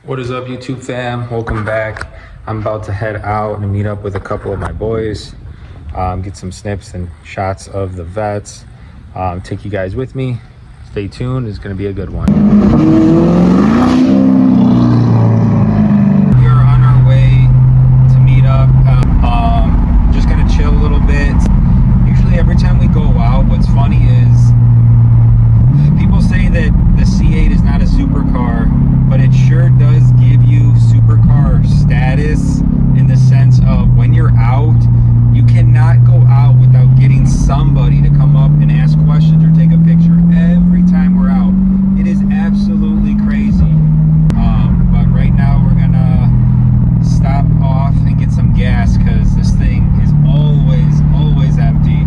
What is up, YouTube fam? Welcome back. I'm about to head out and meet up with a couple of my boys, get some snips and shots of the vets, take you guys with me. Stay tuned, it's gonna be a good one. We are on our way to meet up. Just gonna chill a little bit. Usually every time we go out, what's funny is people say that the C8 is not a supercar, but it sure does give you supercar status in the sense of when you're out, you cannot go out without getting somebody to come up and ask questions or take a picture every time we're out. It is absolutely crazy. But right now we're gonna stop off and get some gas because this thing is always empty.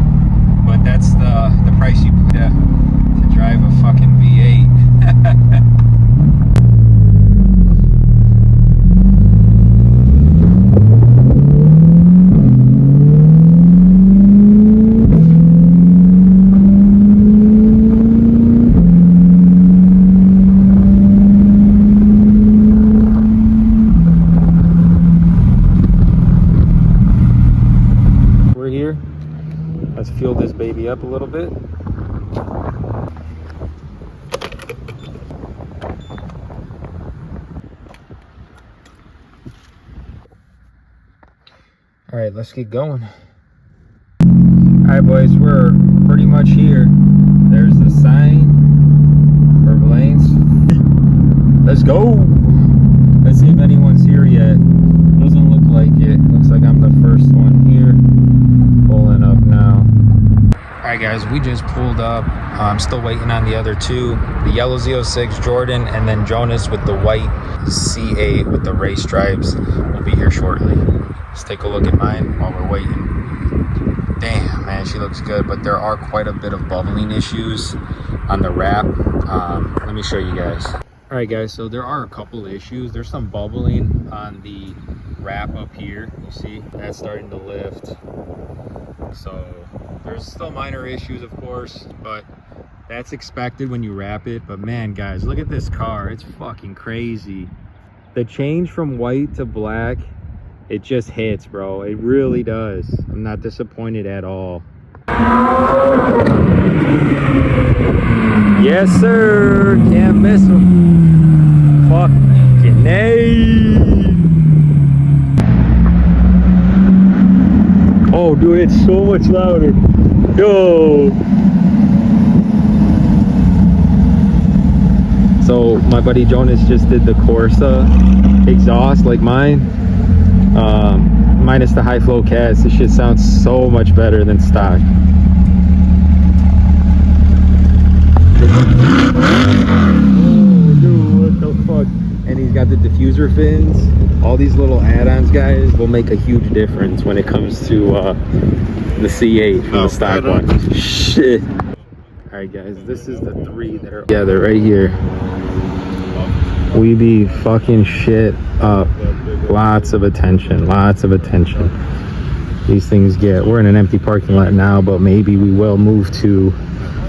But that's the price you put to drive a fucking V8. Let's fuel this baby up a little bit. All right, let's get going. All right, boys, we're pretty much here. There's the sign for lanes. Let's go. Let's see if anyone's here yet. Doesn't look like it. Looks like I'm the first one here. Pulling up now. All right, guys, we just pulled up. I'm still waiting on the other two, the yellow Z06 Jordan, and then Jonas with the white C8 with the race stripes will be here shortly. Let's take a look at mine while we're waiting. Damn, man, she looks good, but there are quite a bit of bubbling issues on the wrap. Let me show you guys. All right, guys, so there are a couple of issues. There's some bubbling on the wrap up here. You see that's starting to lift. So there's still minor issues, of course, but that's expected when you wrap it. But man, guys, look at this car. It's fucking crazy. The change from white to black, it just hits, bro. It really does. I'm not disappointed at all. Yes, sir. Can't miss him. Fucking A. Oh, dude, it's so much louder. Yo. So my buddy Jonas just did the Corsa exhaust like mine. Minus the high flow cats. This shit sounds so much better than stock. Oh, dude, what the fuck? And he's got the diffuser fins. All these little add-ons, guys, will make a huge difference when it comes to the C8 from the stock one. Shit. All right, guys, this is the three that are together right here. We be fucking shit up. Lots of attention, lots of attention. These things get, we're in an empty parking lot now, but maybe we will move to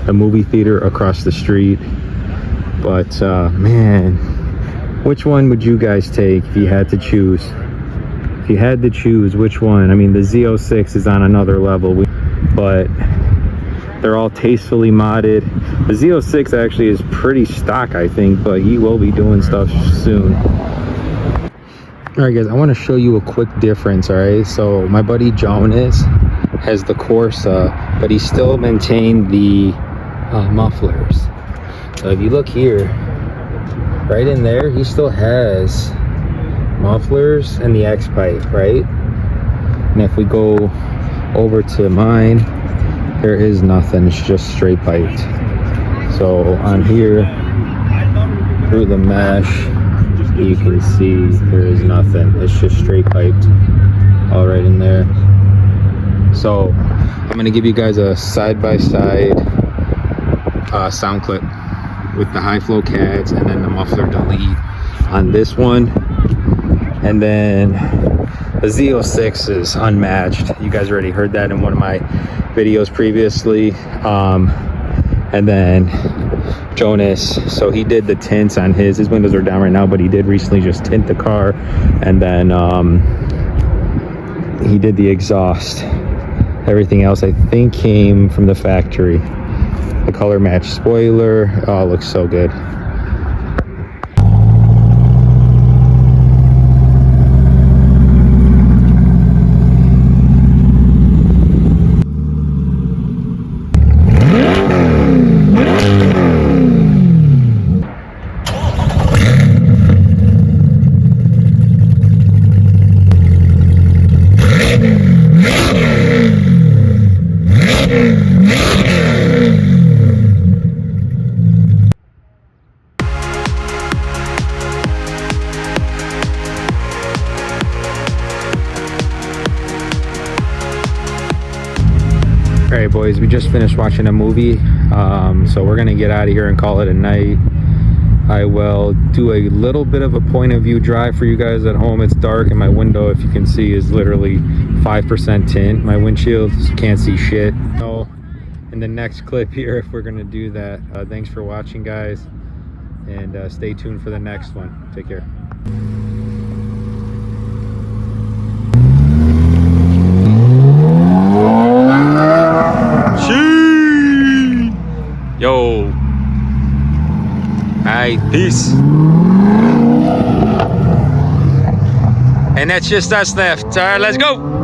a movie theater across the street. But man, which one would you guys take if you had to choose? If you had to choose, which one? I mean, the Z06 is on another level, but they're all tastefully modded. The Z06 actually is pretty stock, I think, but he will be doing stuff soon. All right, guys, I want to show you a quick difference. All right, so my buddy Jonas has the Corsa, but he still maintained the mufflers. So if you look here, right in there, he still has mufflers and the X pipe, right? And if we go over to mine, there is nothing. It's just straight piped. So on here, through the mesh, you can see there is nothing. It's just straight piped all right in there. So I'm gonna give you guys a side-by-side sound clip with the high flow cats and then the muffler delete on this one. And then the Z06 is unmatched. You guys already heard that in one of my videos previously. And And then Jonas, so he did the tints on his windows are down right now, but he did recently just tint the car. And then he did the exhaust. Everything else I think came from the factory. The color match spoiler, oh, it looks so good. All right, boys, we just finished watching a movie, so we're gonna get out of here and call it a night. I will do a little bit of a point of view drive for you guys at home. It's dark and my window, if you can see, is literally 5% tint. My windshield, can't see shit. So in the next clip here, if we're gonna do that. Thanks for watching, guys, and stay tuned for the next one. Take care. Yo. Alright, peace. And that's just us left. Alright, let's go.